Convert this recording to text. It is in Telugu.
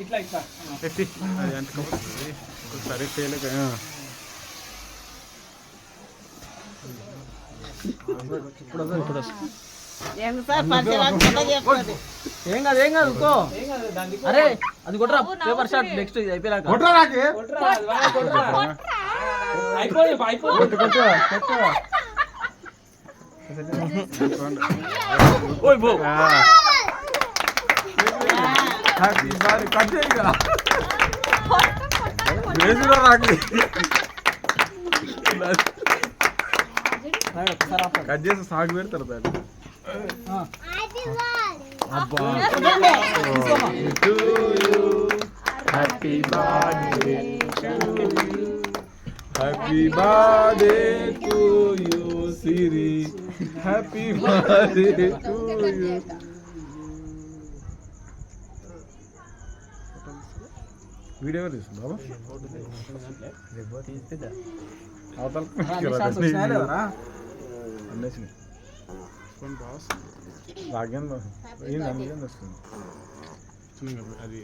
ఇట్లా ఇట్లా ఎత్తి అది ఎంత సరే చేయలేక ఏం కాదు ఇంకో అరే అది కొట్టరా పేపర్ షాట్ నెక్స్ట్ అయిపోయాక కట్ చేసి సాగు పెడతారు దాన్ని happy birthday to you Siri happy birthday to you video తీస్తుంది బాబా అవతల అన్నేసినాయి రాగ్యం వస్తుంది అది